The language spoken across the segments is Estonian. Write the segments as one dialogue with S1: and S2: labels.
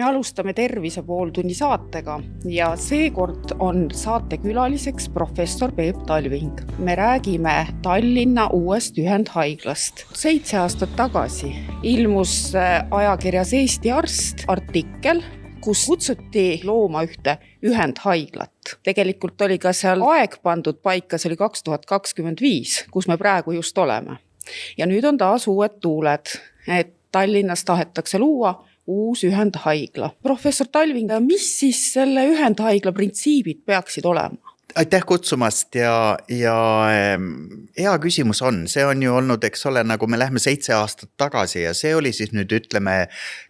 S1: Me alustame Tervise pooltunni saatega ja seekord on saatekülaliseks professor Peep Talving. Me räägime Tallinna uuest ühendhaiglast. 7 aastat tagasi ilmus ajakirjas Eesti Arst artikkel, kus kutsuti looma ühte ühendhaiglat. Tegelikult oli ka seal aeg pandud paika, see oli 2025, kus me praegu just oleme. Ja nüüd on taas uued tuuled, et Tallinnas tahetakse luua uus ühendhaigla. Professor Talving, mis siis selle ühendhaigla printsiibid peaksid olema?
S2: Aitäh kutsumast ja hea küsimus on. See on ju olnud, eks ole, nagu me lähme 7 aastat tagasi ja see oli siis nüüd ütleme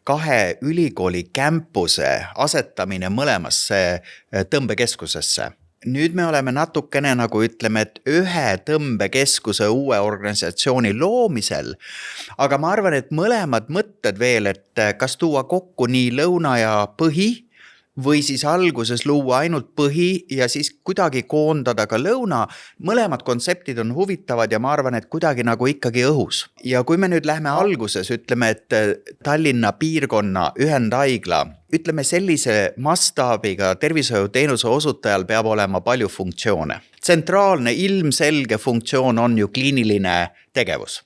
S2: 2 ülikooli campuse asetamine mõlemasse tõmbekeskusesse. Nüüd me oleme natukene nagu ütleme, et ühe tõmbekeskuse uue organisatsiooni loomisel, aga ma arvan, et mõlemad mõtted veel, et kas tuua kokku nii lõuna ja põhi või siis alguses luua ainult põhi ja siis kuidagi koondada ka lõuna. Mõlemad kontseptid on huvitavad ja ma arvan, et kuidagi nagu ikkagi õhus. Ja kui me nüüd lähme alguses, ütleme, et Tallinna piirkonna ühendhaigla, ütleme sellise mastaabiga tervishoiuteenuse osutajal peab olema palju funktsioone. Tsentraalne ilmselge funktsioon on ju kliiniline tegevus,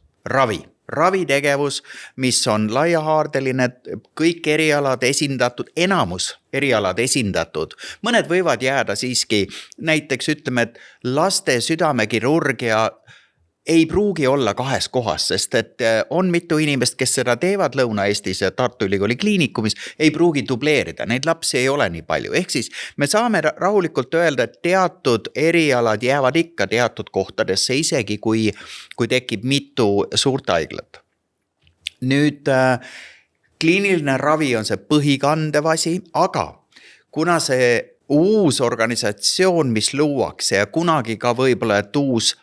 S2: ravitegevus, mis on laiahaardeline, kõik erialad esindatud, enamus erialad esindatud. Mõned võivad jääda siiski, näiteks ütleme, et laste südamekirurgia ei pruugi olla 2 kohas, sest et on mitu inimest, kes seda teevad Lõuna-Eestis ja Tartu Ülikooli kliinikumis, ei pruugi dubleerida, neid lapsi ei ole nii palju. Ehk siis me saame rahulikult öelda, et teatud erialad jäävad ikka teatud kohtadesse, isegi kui tekib mitu suurt haiglat. Nüüd kliiniline ravi on see põhikandev asi, aga kuna see uus organisatsioon, mis luuakse ja kunagi ka võib-olla et uus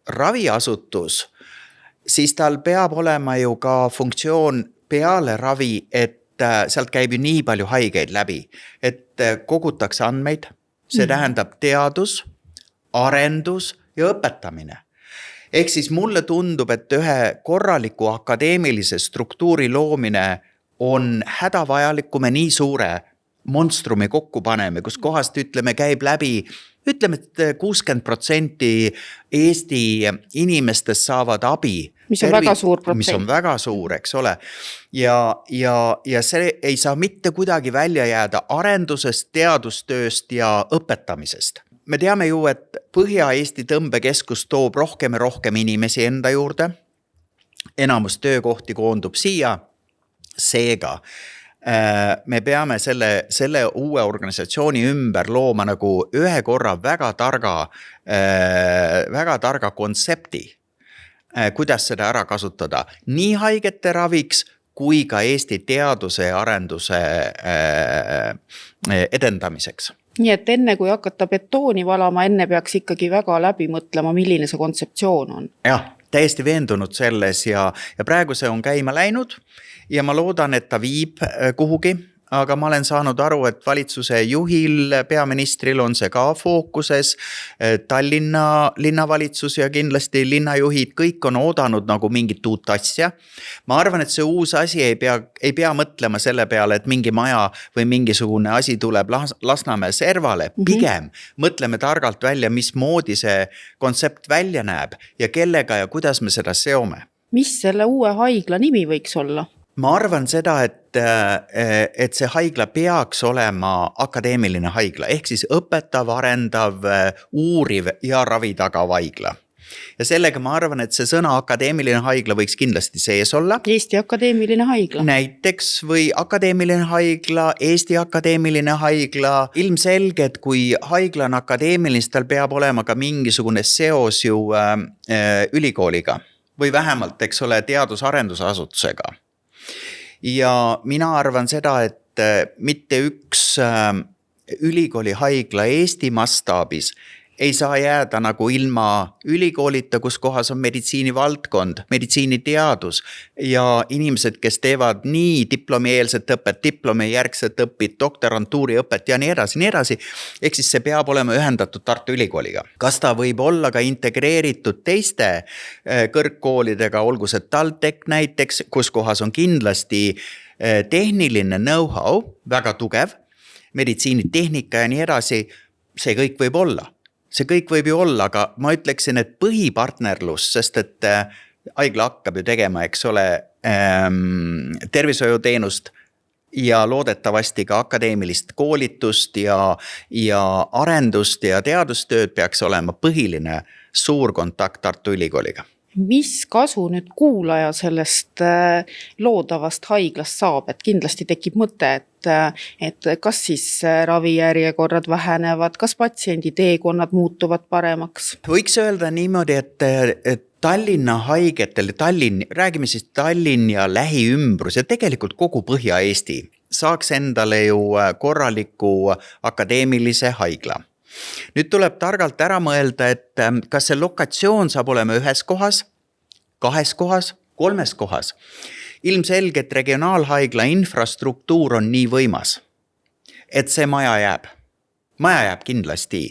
S2: raviasutus, siis tal peab olema ju ka funktsioon peale ravi, et sealt käib ju nii palju haigeid läbi, et kogutakse andmeid, see tähendab teadus, arendus ja õpetamine. Ehk siis mulle tundub, et ühe korraliku akadeemilise struktuuri loomine on hädavajalik, kui me nii suure monstrumi kokku paneme, kus kohast käib läbi, ütleme, et 60% Eesti inimestest saavad abi.
S1: Mis on väga suur protsent.
S2: Mis on väga suur, eks ole. Ja see ei saa mitte kuidagi välja jääda arendusest, teadustööst ja õpetamisest. Me teame ju, et Põhja-Eesti tõmbekeskus toob rohkem ja rohkem inimesi enda juurde. Enamus töökohti koondub siia. Seega me peame selle uue organisatsiooni ümber looma nagu ühe korra väga targa kontsepti, kuidas seda ära kasutada nii haigete raviks kui ka Eesti teaduse ja arenduse edendamiseks.
S1: Nii et enne kui hakata betooni valama, enne peaks ikkagi väga läbi mõtlema, milline see kontseptsioon on.
S2: Jah, täiesti veendunud selles ja praegu see on käima läinud. Ja ma loodan, et ta viib kuhugi, aga ma olen saanud aru, et valitsuse juhil, peaministril on see ka fookuses, Tallinna linnavalitsus ja kindlasti linnajuhid, kõik on oodanud nagu mingit uut asja. Ma arvan, et see uus asi ei pea mõtlema selle peale, et mingi maja või mingisugune asi tuleb Lasnamäe servale. Pigem mõtleme targalt välja, mismoodi see kontsept välja näeb ja kellega ja kuidas me seda seome.
S1: Mis selle uue haigla nimi võiks olla?
S2: Ma arvan seda, et see haigla peaks olema akadeemiline haigla, ehk siis õpetav, arendav, uuriv ja ravitagav haigla. Ja sellega ma arvan, et see sõna akadeemiline haigla võiks kindlasti sees olla.
S1: Eesti akadeemiline haigla.
S2: Näiteks või akadeemiline haigla, Eesti akadeemiline haigla. Ilmselge, et kui haigla on akadeemiline, tal peab olema ka mingisugune seos ju ülikooliga või vähemalt, eks ole, teadus-arendusasutusega. Ja mina arvan seda, et mitte üks ülikooli haigla Eesti mastaabis ei saa jääda nagu ilma ülikoolita, kus kohas on meditsiinivaldkond, meditsiiniteadus ja inimesed, kes teevad nii diplomieelset õpet, diplomijärgset õpit, doktorantuuri õpet ja nii edasi. Ehk siis see peab olema ühendatud Tartu Ülikooliga. Kas ta võib olla ka integreeritud teiste kõrgkoolidega, olgu see TalTech näiteks, kus kohas on kindlasti tehniline know-how, väga tugev, meditsiinitehnika ja nii edasi, see kõik võib olla. See kõik võib ju olla, aga ma ütleksin, et põhipartnerlus, sest et haigla hakkab ju tegema, eks ole, tervishoiuteenust ja loodetavasti ka akadeemilist koolitust ja arendust ja teadustööd peaks olema põhiline suur kontakt Tartu Ülikooliga.
S1: Mis kasu nüüd kuulaja sellest loodavast haiglast saab, et kindlasti tekib mõte, et kas siis ravijärjekorrad vähenevad, kas patsiendi teekonnad muutuvad paremaks?
S2: Võiks öelda niimoodi, et Tallinna haigetel, räägime siis Tallinn ja lähiümbrus ja tegelikult kogu Põhja-Eesti saaks endale ju korraliku akadeemilise haigla. Nüüd tuleb targalt ära mõelda, et kas see lokatsioon saab olema ühes kohas, 2 kohas, 3 kohas. Ilmselgelt regionaalhaigla infrastruktuur on nii võimas, et see maja jääb. Maja jääb kindlasti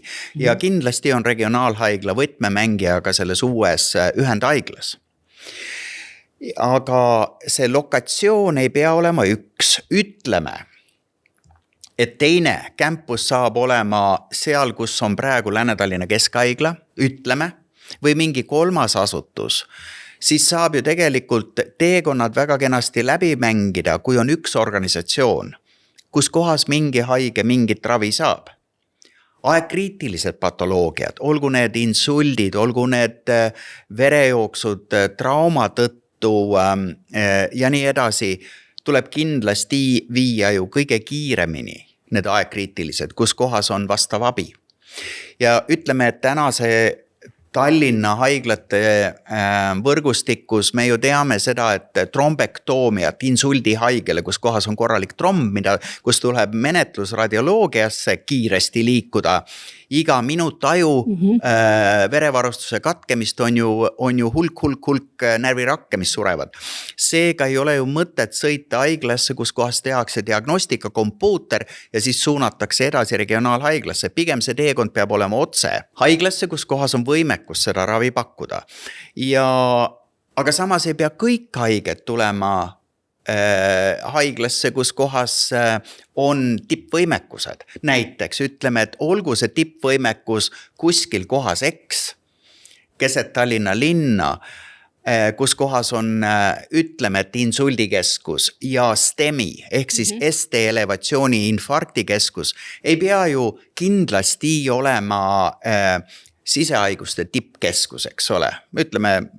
S2: ja kindlasti on regionaalhaigla võtmemängija ka selles uues ühendhaiglas. Aga see lokatsioon ei pea olema üks, ütleme, et teine campus saab olema seal, kus on praegu Lääne-Tallinna Keskhaigla, ütleme, või mingi 3. asutus, siis saab ju tegelikult teekonnad väga kenasti läbi mängida, kui on üks organisatsioon, kus kohas mingi haige mingit ravi saab. Aegkriitilised patoloogiad, olgu need insuldid, olgu need verejooksud, trauma tõttu ja nii edasi, tuleb kindlasti viia ju kõige kiiremini need aegkriitilised, kus kohas on vastav abi. Ja ütleme, et tänase Tallinna haiglate võrgustikus me ju teame seda, et trombektoomia, insuldi haigele, kus kohas on korralik tromb, kus tuleb menetlus radioloogiasse kiiresti liikuda. Iga minut aju verevarustuse katkemist on ju hulk närvirakke, mis surevad. Seega ei ole ju mõtet sõita haiglasse, kus kohas tehakse diagnostika kompuuter ja siis suunatakse edasi regionaalhaiglasse. Pigem see teekond peab olema otse haiglasse, kus kohas on võimekus seda ravi pakkuda. Aga samas ei pea kõik haiged tulema haiglasse, kus kohas on tippvõimekused. Näiteks ütleme, et olgu see tippvõimekus kuskil kohas X, keset Tallinna linna, kus kohas on, ütleme, et insuldikeskus ja STEMI ehk siis ST-elevatsiooni infarktikeskus ei pea ju kindlasti olema sisehaiguste tippkeskus, eks ole. Ütleme,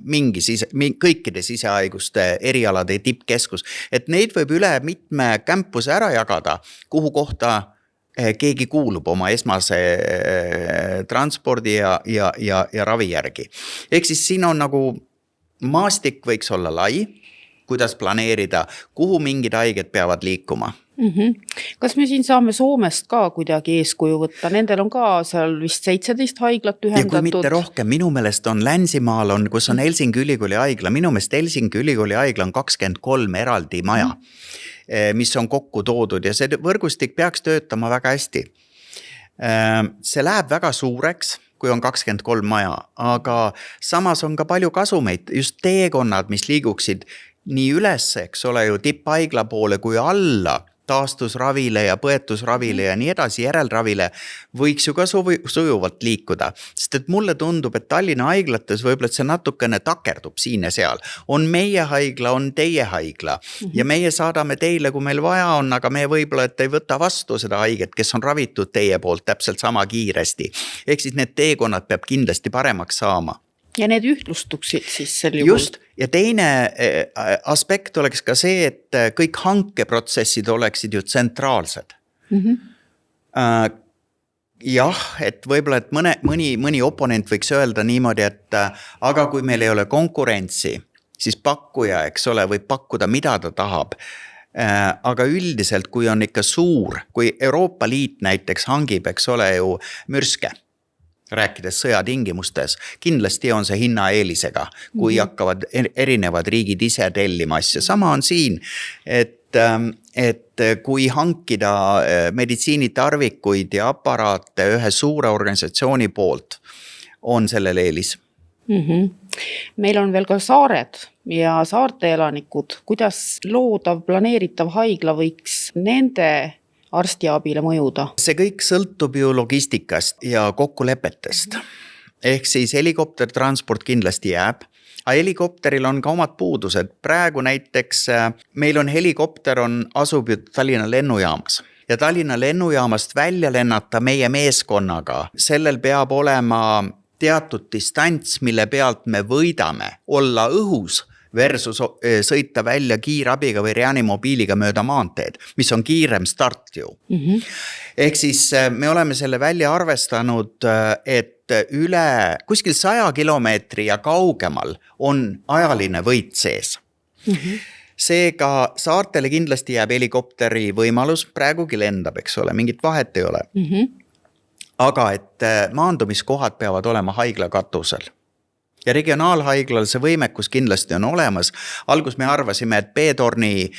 S2: kõikide sisehaiguste erialade tippkeskus, et neid võib üle mitme campuse ära jagada, kuhu kohta keegi kuulub oma esmase transpordi ja ravi järgi. Ehk siis siin on nagu maastik võiks olla lai, kuidas planeerida, kuhu mingid haiged peavad liikuma.
S1: Kas me siin saame Soomest ka kuidagi eeskuju võtta? Nendel on ka seal vist 17 haiglat ühendatud.
S2: Ja kui mitte rohkem, minu meelest on Länsimaal, kus on Helsingi Ülikooli haigla, minu meelest Helsingi Ülikooli haigla on 23 eraldi maja, mis on kokku toodud ja see võrgustik peaks töötama väga hästi. See läheb väga suureks, kui on 23 maja, aga samas on ka palju kasumeid, just teekonnad, mis liiguksid nii üles, eks ole ju tipphaigla poole kui alla, taastusravile ja põetusravile ja nii edasi järelravile võiks ju ka sujuvalt liikuda. Sest et mulle tundub, et Tallinna haiglates võib-olla see natukene takerdub siin ja seal. On meie haigla, on teie haigla ja meie saadame teile, kui meil vaja on, aga me võib-olla, et ei võta vastu seda haiget, kes on ravitud teie poolt täpselt sama kiiresti. Ehk siis need teekonnad peab kindlasti paremaks saama.
S1: Ja need ühtlustuksid siis sel juhul.
S2: Just, ja teine aspekt oleks ka see, et kõik hankeprotsessid oleksid ju tsentraalsed. Jah, et võib-olla, et mõni oponent võiks öelda niimoodi, et aga kui meil ei ole konkurentsi, siis pakkuja, eks ole, võib pakkuda, mida ta tahab. Aga üldiselt, kui on ikka suur, kui Euroopa Liit näiteks hangib, eks ole ju mürske, rääkides sõjatingimustes, kindlasti on see hinnaeelisega, kui hakkavad erinevad riigid ise tellima asja. Sama on siin, et kui hankida meditsiinitarvikuid ja aparaate ühe suure organisatsiooni poolt, on sellel eelis.
S1: Meil on veel ka saared ja saarte elanikud, kuidas loodav, planeeritav haigla võiks nende arstiabile mõjuda?
S2: See kõik sõltub ju logistikast ja kokkulepetest. Ehk siis helikoptertransport kindlasti jääb, aga helikopteril on ka omad puudused. Praegu näiteks meil on helikopter asub ju Tallinna lennujaamas. Ja Tallinna lennujaamast välja lennata meie meeskonnaga, sellel peab olema teatud distants, mille pealt me võidame olla õhus versus sõita välja kiirabiga või reanimobiiliga mööda maanteed, mis on kiirem start ju. Ehk siis me oleme selle välja arvestanud, et üle kuskil 100 kilomeetri ja kaugemal on ajaline võit sees. Seega saartele kindlasti jääb helikopteri võimalus, praegugi lendab, eks ole, mingit vahet ei ole. Aga et maandumiskohad peavad olema haigla katusel. Ja regionaalhaiglal see võimekus kindlasti on olemas. Algus me arvasime, et B-torni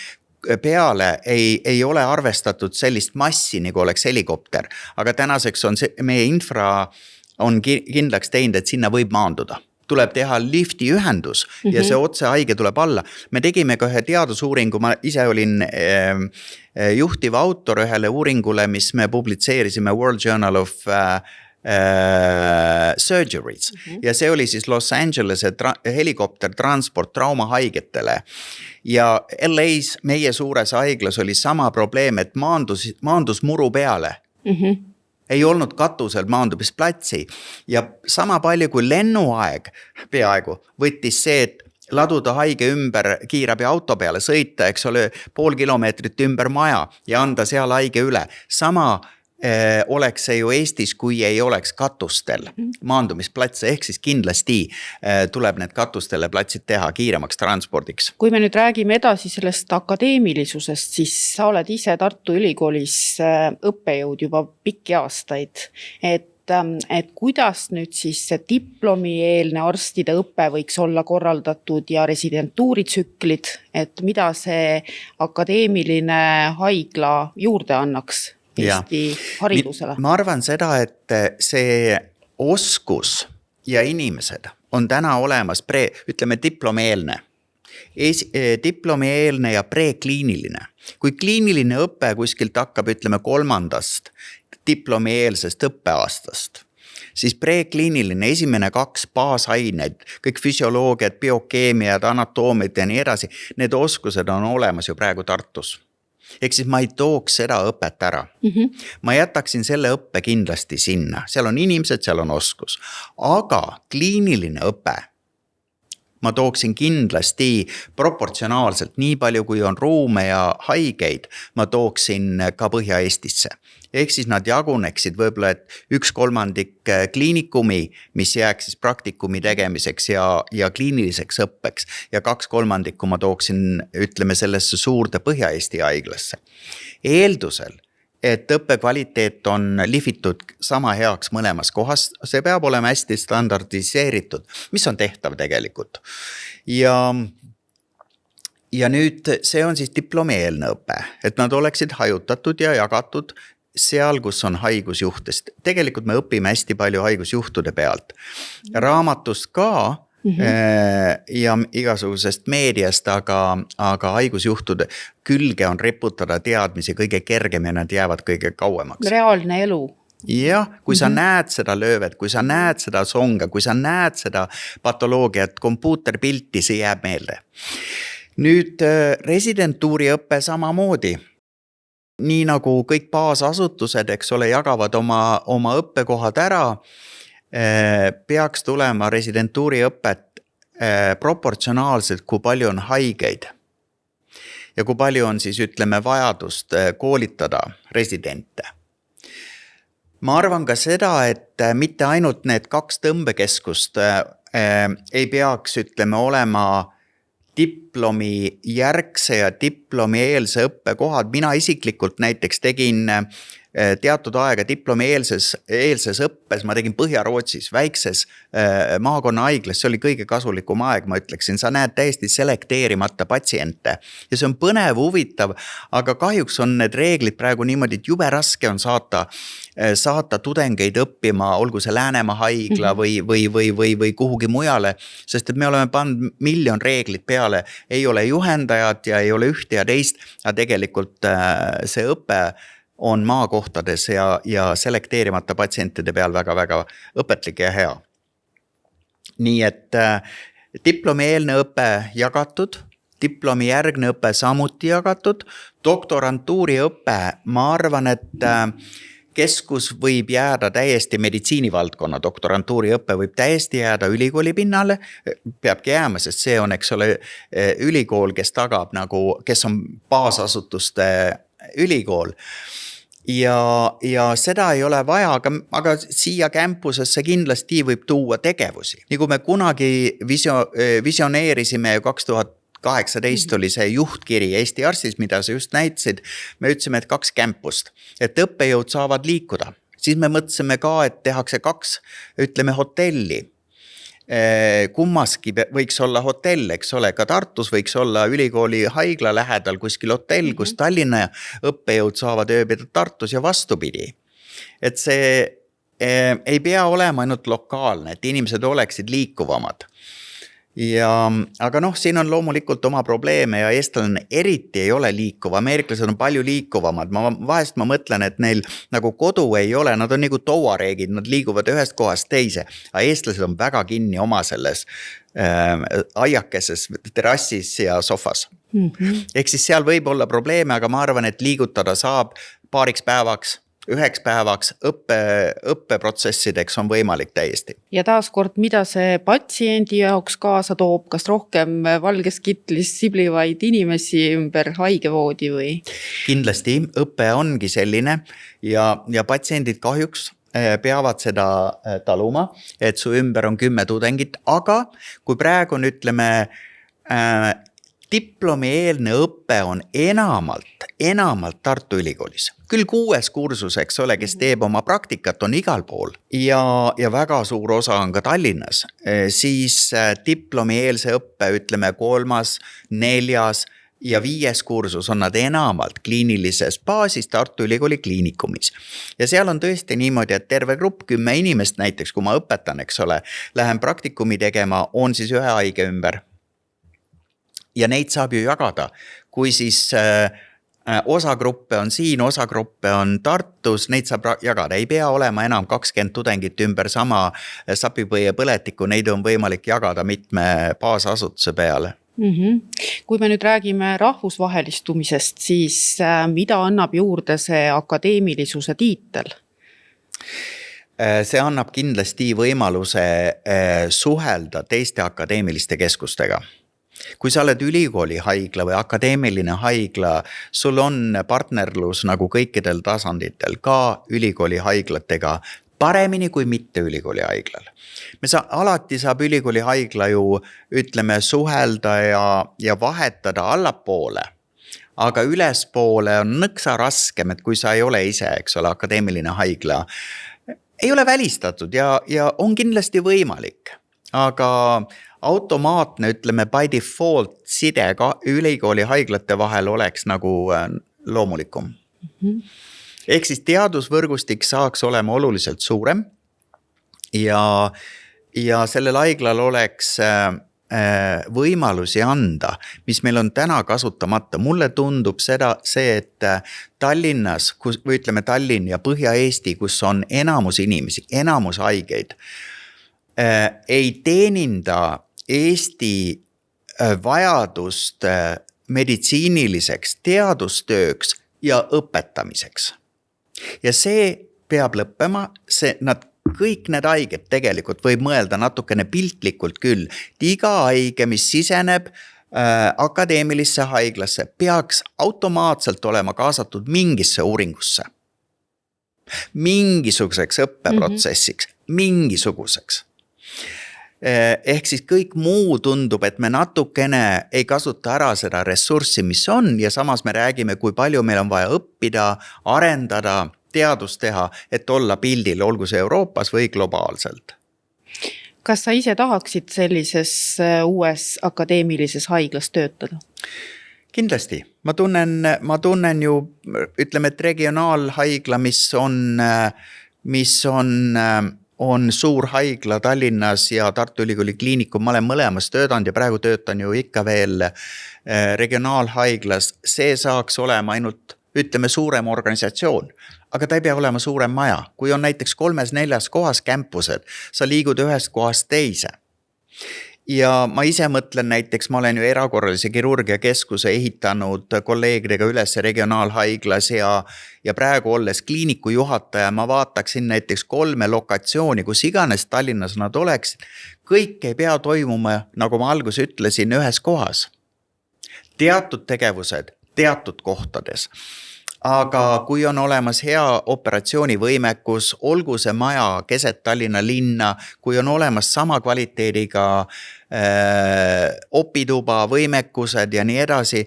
S2: peale ei ole arvestatud sellist massi, nagu oleks helikopter. Aga tänaseks on meie infra on kindlaks teinud, et sinna võib maanduda. Tuleb teha lifti ühendus ja see otse haige tuleb alla. Me tegime ka ühe teadusuuringu, ma ise olin juhtiv autor ühele uuringule, mis me publitseerisime World Journal of Surgeries. Ja see oli siis Los Angelese helikoptertransport traumahaigetele. Ja LA's meie suures haiglas oli sama probleem, et maandus muru peale. Ei olnud katusel maandumisplatsi ja sama palju kui lennuaeg peaaegu võttis see, et laduda haige ümber kiirabi auto peale, sõita, eks ole, 0,5 kilomeetrit ümber maja ja anda seal haige üle. Sama oleks see ju Eestis, kui ei oleks katustel maandumisplatse, ehk siis kindlasti tuleb need katustele platsid teha kiiremaks transpordiks.
S1: Kui me nüüd räägime edasi sellest akadeemilisusest, siis sa oled ise Tartu Ülikoolis õppejõud juba pikki aastaid, et kuidas nüüd siis see diplomieelne arstide õpe võiks olla korraldatud ja residentuuritsüklid, et mida see akadeemiline haigla juurde annaks Eesti haridusele?
S2: Ma arvan seda, et see oskus ja inimesed on täna olemas ütleme diplomieelne. Diplomieelne ja prekliiniline. Kui kliiniline õpe kuskilt hakkab, ütleme 3. diplomieelsest õppeaastast, siis prekliiniline esimene 2 baasaineid, kõik füsioloogiad, biokeemiad, anatoomiad ja nii edasi, need oskused on olemas ju praegu Tartus. Ehk siis ma ei tooks seda õpet ära. Ma jätaksin selle õppe kindlasti sinna. Seal on inimesed, seal on oskus. Aga kliiniline õpe ma tooksin kindlasti proportsionaalselt nii palju, kui on ruume ja haigeid, ma tooksin ka Põhja-Eestisse. Ehk siis nad jaguneksid võib-olla, et 1/3 kliinikumi, mis jääks siis praktikumi tegemiseks ja kliiniliseks õppeks ja 2/3 ma tooksin, ütleme, sellesse suurde Põhja-Eesti haiglasse. Eeldusel, et õppekvaliteet on lihvitud sama heaks mõlemas kohas, see peab olema hästi standardiseeritud, mis on tehtav tegelikult. Ja nüüd see on siis diplomieelne õpe, et nad oleksid hajutatud ja jagatud seal, kus on haigusjuhtest. Tegelikult me õpime hästi palju haigusjuhtude pealt. Raamatust ka ja igasugusest meediast, aga haigusjuhtude külge on reputada teadmisi kõige kergem ja nad jäävad kõige kauemaks.
S1: Reaalne elu.
S2: Jah, kui sa näed seda löövet, kui sa näed seda songa, kui sa näed seda patoloogiat, kompuuterpilti, see jääb meelde. Nüüd residentuuri õppe samamoodi. Nii nagu kõik baasasutused, eks ole, jagavad oma õppekohad ära, peaks tulema residentuuri õpet proportsionaalselt, kui palju on haigeid ja kui palju on siis, ütleme, vajadust koolitada residente. Ma arvan ka seda, et mitte ainult need 2 tõmbekeskust ei peaks, ütleme, olema diplomi järgse ja diplomieelse õppekohad. Mina isiklikult näiteks tegin teatud aega diplomieelses õppes, ma tegin Põhja-Rootsis, väikses maakonna haiglas, see oli kõige kasulikum aeg, ma ütleksin, sa näed täiesti selekteerimata patsiente ja see on põnev, huvitav, aga kahjuks on need reeglid praegu niimoodi, et jube raske on saata tudengeid õppima, olgu see Läänemaa haigla või kuhugi mujale, sest et me oleme pannud miljon reeglit peale, ei ole juhendajad ja ei ole ühte ja teist, aga tegelikult see õpe on maakohtades ja selekteerimata patsientide peal väga-väga õpetlik ja hea. Nii et diplomieelne õpe jagatud, diplomi järgne õpe samuti jagatud, doktorantuuri õpe, ma arvan, et keskus võib jääda täiesti meditsiinivaldkonna, doktorantuuri õpe võib täiesti jääda ülikooli pinnale, peabki jääma, sest see on, eks ole, ülikool, kes tagab nagu, kes on baasasutuste ülikool. Ja seda ei ole vaja, aga siia campusesse kindlasti võib tuua tegevusi. Nii kui me kunagi visioneerisime 2018 oli see juhtkiri Eesti Arstis, mida sa just näitasid, me ütlesime, et 2 campust, et õppejõud saavad liikuda. Siis me mõtlesime ka, et tehakse 2, ütleme, hotelli. Kummaski võiks olla hotell, eks ole, ka Tartus võiks olla ülikooli haigla lähedal kuskil hotell, kus Tallinna õppejõud saavad ööbida Tartus ja vastupidi. Et see ei pea olema ainult lokaalne, et inimesed oleksid liikuvamad. Aga siin on loomulikult oma probleeme ja eestlane eriti ei ole liikuv, ameeriklased on palju liikuvamad, vahest ma mõtlen, et neil nagu kodu ei ole, nad on nagu touareegid, nad liiguvad ühest kohast teise, aga eestlased on väga kinni oma selles aiakeses, terrassis ja sofas. Ehk siis seal võib olla probleeme, aga ma arvan, et liigutada saab paariks päevaks, 1 päevaks õppeprotsessideks on võimalik täiesti.
S1: Ja taaskord, mida see patsiendi jaoks kaasa toob, kas rohkem valges kitlis siblivaid inimesi ümber haigevoodi või?
S2: Kindlasti, õpe ongi selline ja patsiendid kahjuks peavad seda taluma, et su ümber on 10 tudengit, aga kui praegu on, ütleme, diplomieelne õpe on enamalt Tartu Ülikoolis. Küll 6. kursus, eks ole, kes teeb oma praktikat, on igal pool ja väga suur osa on ka Tallinnas. Siis diplomieelse õppe, ütleme, 3., 4. ja 5. kursus on nad enamalt kliinilises baasis Tartu Ülikooli kliinikumis. Ja seal on tõesti niimoodi, et terve grupp 10 inimest näiteks, kui ma õpetan, eks ole, lähen praktikumi tegema, on siis 1 haige ümber. Ja neid saab ju jagada, kui siis osagruppe on siin, osagruppe on Tartus, neid saab jagada. Ei pea olema enam 20 tudengit ümber sama sapipõie põletiku, neid on võimalik jagada mitme baasasutuse peale.
S1: Kui me nüüd räägime rahvusvahelistumisest, siis mida annab juurde see akadeemilisuse tiitel?
S2: See annab kindlasti võimaluse suhelda teiste akadeemiliste keskustega. Kui sa oled ülikooli haigla või akadeemiline haigla, sul on partnerlus nagu kõikidel tasanditel, ka ülikooli haiglatega, paremini kui mitte ülikooli haiglal. Alati saab ülikooli haigla ju, ütleme, suhelda ja vahetada allapoole, aga ülespoole on nõksa raskem, et kui sa ei ole ise, eks ole, akadeemiline haigla, ei ole välistatud ja on kindlasti võimalik, aga automaatne, ütleme, by default side ülikooli haiglate vahel oleks nagu loomulikum. Ehk siis teadusvõrgustik saaks olema oluliselt suurem ja sellel haiglal oleks võimalusi anda, mis meil on täna kasutamata. Mulle tundub see, et Tallinnas, või ütleme Tallinn ja Põhja-Eesti, kus on enamus inimesi, enamus haigeid, ei teeninda Eesti vajadust meditsiiniliseks teadustööks ja õpetamiseks. Ja see peab lõppema, kõik need haiged tegelikult võib mõelda natukene piltlikult küll. Iga haige, mis siseneb akadeemilisse haiglasse, peaks automaatselt olema kaasatud mingisse uuringusse. Mingisuguseks õppeprotsessiks, mingisuguseks. Ehk siis kõik muu tundub, et me natukene ei kasuta ära seda ressurssi, mis on ja samas me räägime, kui palju meil on vaja õppida, arendada teadust teha, et olla pildil, olgu see Euroopas või globaalselt.
S1: Kas sa ise tahaksid sellises uues akadeemilises haiglas töötada?
S2: Kindlasti. Ma tunnen ju, ütleme, et regionaalhaigla, mis on suur haigla Tallinnas ja Tartu Ülikooli Kliinikum, ma olen mõlemas töötanud ja praegu töötan ju ikka veel regionaalhaiglas, see saaks olema ainult, ütleme, suurem organisatsioon, aga ta ei pea olema suurem maja. Kui on näiteks 3-4 kohas campused, sa liigud ühest kohast teise. Ja ma ise mõtlen näiteks, ma olen ju erakorralise kirurgia keskuse ehitanud kolleegidega üles regionaalhaiglas ja praegu olles kliiniku juhataja, ma vaataksin näiteks 3 lokatsiooni, kus iganes Tallinnas nad oleksid. Kõik ei pea toimuma, nagu ma alguses ütlesin, ühes kohas. Teatud tegevused, teatud kohtades. Aga kui on olemas hea operatsioonivõimekus, olgu see maja keset Tallinna linna, kui on olemas sama kvaliteediga opituba, võimekused ja nii edasi,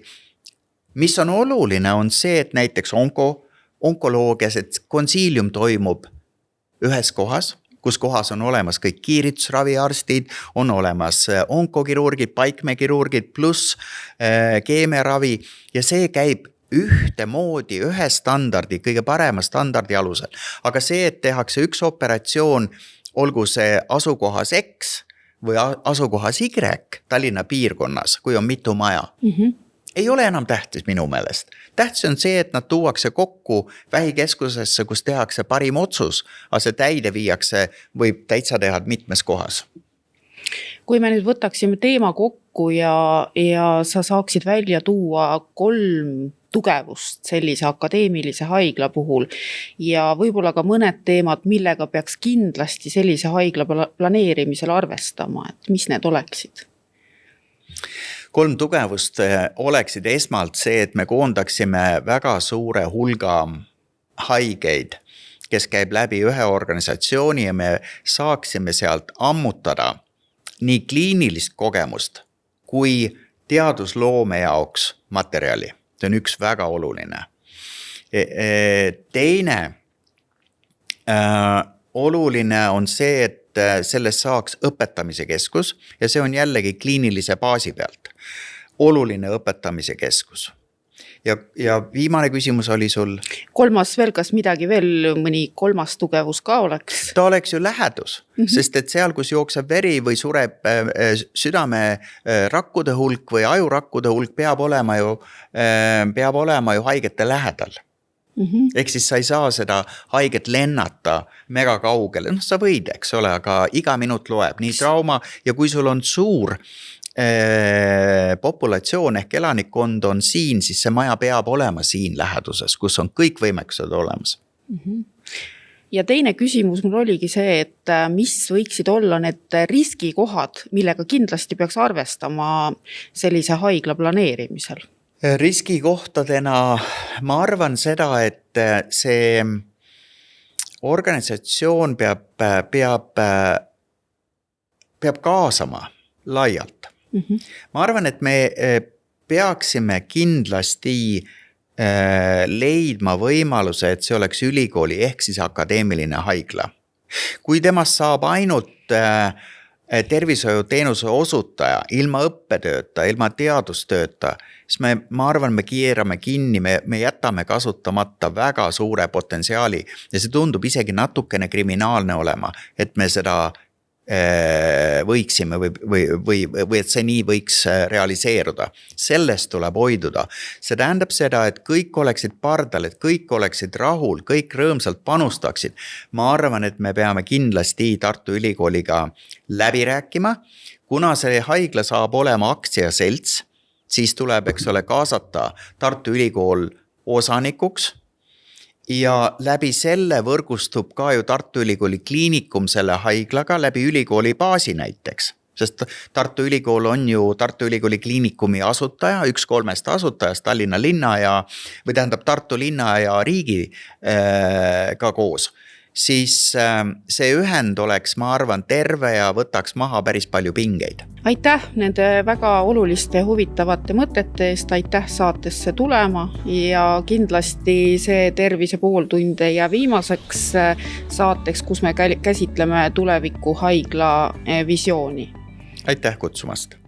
S2: mis on oluline, on see, et näiteks onkoloogias, et konsiilium toimub ühes kohas, kus kohas on olemas kõik kiiritusraviarstid, on olemas onkokirurgid, paikmekirurgid pluss keemiaravi ja see käib ühtemoodi, ühe standardi, kõige parema standardi alusel. Aga see, et tehakse üks operatsioon, olgu see asukohas X või asukohas Y Tallinna piirkonnas, kui on mitu maja, ei ole enam tähtis minu meelest. Tähtis on see, et nad tuuakse kokku vähikeskusesse, kus tehakse parim otsus, aga see täide viiakse, võib täitsa teha mitmes kohas.
S1: Kui me nüüd võtaksime teema kokku ja sa saaksid välja tuua 3 tugevust sellise akadeemilise haigla puhul ja võib-olla ka mõned teemad, millega peaks kindlasti sellise haigla planeerimisel arvestama, et mis need oleksid?
S2: 3 tugevust oleksid esmalt see, et me koondaksime väga suure hulga haigeid, kes käib läbi ühe organisatsiooni ja me saaksime sealt ammutada nii kliinilist kogemust kui teadusloome jaoks materjali. See on üks väga oluline. Teine oluline on see, et sellest saaks õpetamise keskus ja see on jällegi kliinilise baasi pealt. Oluline õpetamise keskus. Ja viimane küsimus oli sul?
S1: 3. veel, kas midagi veel, mõni 3. tugevus ka oleks?
S2: Ta oleks ju lähedus, sest et seal, kus jookseb veri või sureb südame rakkude hulk või ajurakkude hulk, peab olema ju haigete lähedal. Ehk siis sa ei saa seda haiget lennata mega kaugele. Sa võid, eks ole, aga iga minut loeb nii trauma ja kui sul on suur populatsioon ehk elanikkond on siin, siis see maja peab olema siin läheduses, kus on kõik võimekused olemas.
S1: Ja teine küsimus mul oligi see, et mis võiksid olla need riskikohad, millega kindlasti peaks arvestama sellise haigla planeerimisel?
S2: Riskikohtadena ma arvan seda, et see organisatsioon peab kaasama laialt. Ma arvan, et me peaksime kindlasti leidma võimaluse, et see oleks ülikooli ehk siis akadeemiline haigla. Kui temast saab ainult tervishoiuteenuse osutaja, ilma õppetööta, ilma teadustööta, siis ma arvan, me keerame kinni, me jätame kasutamata väga suure potentsiaali ja see tundub isegi natukene kriminaalne olema, et me seda võiksime või et see nii võiks realiseeruda. Sellest tuleb hoiduda. See tähendab seda, et kõik oleksid pardal, et kõik oleksid rahul, kõik rõõmsalt panustaksid. Ma arvan, et me peame kindlasti Tartu Ülikooliga läbi rääkima. Kuna see haigla saab olema aktsiaselts, siis tuleb, eks ole, kaasata Tartu Ülikool osanikuks. Ja läbi selle võrgustub ka ju Tartu Ülikooli Kliinikum selle haiglaga läbi ülikooli baasi näiteks. Sest Tartu Ülikool on ju Tartu Ülikooli Kliinikumi asutaja, 1 3 asutajast Tallinna linna või tähendab Tartu linna ja riigi ka koos. Siis see ühend oleks, ma arvan, terve ja võtaks maha päris palju pingeid.
S1: aitäh nende väga oluliste huvitavate mõtete eest, aitäh saatesse tulema ja kindlasti see Tervise pooltund ei jää viimaseks saateks, kus me käsitleme tuleviku haigla visiooni.
S2: Aitäh kutsumast!